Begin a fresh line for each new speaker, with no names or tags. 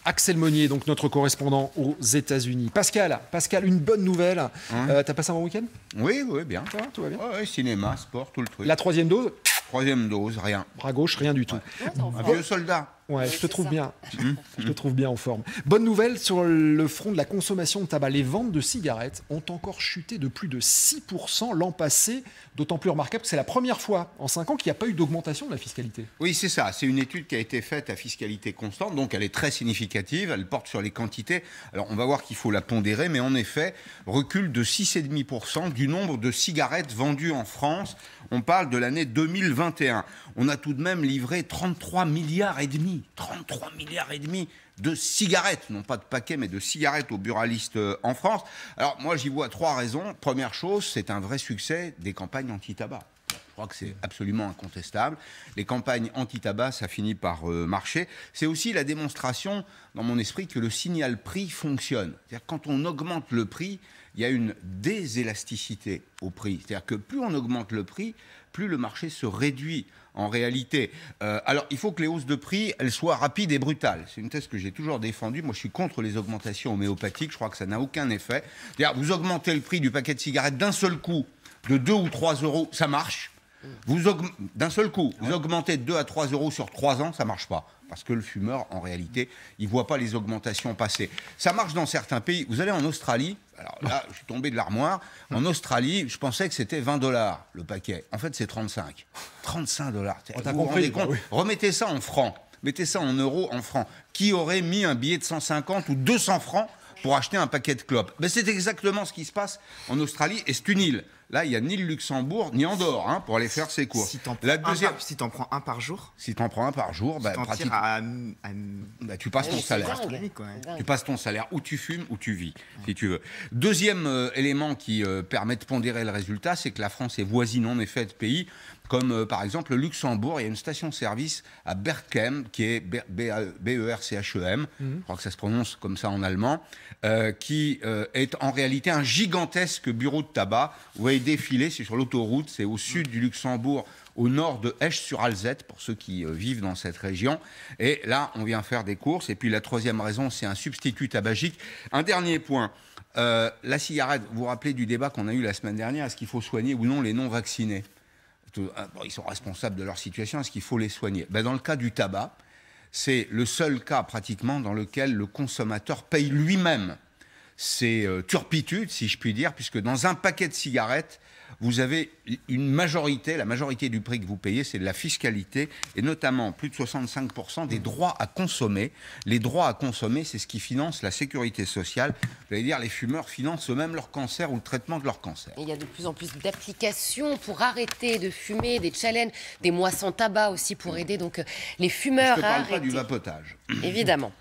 Axel Monnier, donc notre correspondant aux États-Unis. Pascal, une bonne nouvelle. T'as passé un bon week-end?
Oui, bien.
Ça va, tout va bien?
Ouais, cinéma, sport, tout le truc.
La troisième dose?
Troisième dose, rien.
Bras gauche, rien du tout.
Un vieux soldat.
Ouais, je te trouve bien. Je te trouve bien en forme. Bonne nouvelle sur le front de la consommation de tabac. Les ventes de cigarettes ont encore chuté de plus de 6% l'an passé. D'autant plus remarquable que c'est la première fois en 5 ans qu'il n'y a pas eu d'augmentation de la fiscalité.
Oui, c'est ça. C'est une étude qui a été faite à fiscalité constante, donc elle est très significative. Elle porte sur les quantités. Alors, on va voir qu'il faut la pondérer, mais en effet, recul de 6,5% du nombre de cigarettes vendues en France. On parle de l'année 2021. On a tout de même livré 33 milliards et demi. 33 milliards et demi de cigarettes, non pas de paquets, mais de cigarettes aux buralistes en France. Alors moi, j'y vois 3 raisons. Première chose, c'est un vrai succès des campagnes anti-tabac. Je crois que c'est absolument incontestable. Les campagnes anti-tabac, ça finit par marcher. C'est aussi la démonstration, dans mon esprit, que le signal prix fonctionne. C'est-à-dire quand on augmente le prix, il y a une désélasticité au prix. C'est-à-dire que plus on augmente le prix, plus le marché se réduit en réalité. Alors, il faut que les hausses de prix, elles soient rapides et brutales. C'est une thèse que j'ai toujours défendue. Moi, je suis contre les augmentations homéopathiques. Je crois que ça n'a aucun effet. C'est-à-dire, vous augmentez le prix du paquet de cigarettes d'un seul coup de 2 ou 3 euros, ça marche. D'un seul coup, vous augmentez de 2 à 3 euros sur 3 ans, ça ne marche pas. Parce que le fumeur, en réalité, il ne voit pas les augmentations passer. Ça marche dans certains pays. Vous allez en Australie, alors là, je suis tombé de l'armoire. En Australie, je pensais que c'était 20 $ le paquet. En fait, c'est 35. 35 $. Vous vous rendez compte ? Remettez ça en francs. Mettez ça en euros, en francs. Qui aurait mis un billet de 150 ou 200 francs pour acheter un paquet de clopes? Ben, c'est exactement ce qui se passe en Australie. Et c'est une île. Là, il n'y a ni le Luxembourg, ni Andorre pour aller faire ses courses.
Si t'en prends un par jour,
si t'en prends un par jour, tu passes ton salaire. Tu passes ton salaire. Ou tu fumes, ou tu vis, si tu veux. Deuxième élément qui permet de pondérer le résultat, c'est que la France est voisine, en effet, de pays comme, par exemple, le Luxembourg. Il y a une station-service à Berchem, qui est B-E-R-C-H-E-M, je crois que ça se prononce comme ça en allemand, qui est en réalité un gigantesque bureau de tabac. Vous voyez défiler, c'est sur l'autoroute, c'est au sud du Luxembourg, au nord de Esch-sur-Alzette, pour ceux qui vivent dans cette région. Et là, on vient faire des courses. Et puis la troisième raison, c'est un substitut tabagique. Un dernier point, la cigarette, vous vous rappelez du débat qu'on a eu la semaine dernière, est-ce qu'il faut soigner ou non les non-vaccinés? Ils sont responsables de leur situation, est-ce qu'il faut les soigner? Dans le cas du tabac, c'est le seul cas pratiquement dans lequel le consommateur paye lui-même ses turpitudes, si je puis dire, puisque dans un paquet de cigarettes, vous avez une majorité, la majorité du prix que vous payez, c'est de la fiscalité, et notamment plus de 65% des droits à consommer. Les droits à consommer, c'est ce qui finance la sécurité sociale. Vous allez dire, les fumeurs financent eux-mêmes leur cancer ou le traitement de leur cancer.
Et il y a de plus en plus d'applications pour arrêter de fumer, des challenges, des mois sans tabac aussi pour aider donc les fumeurs
à arrêter. Je ne te parle pas du vapotage.
Évidemment.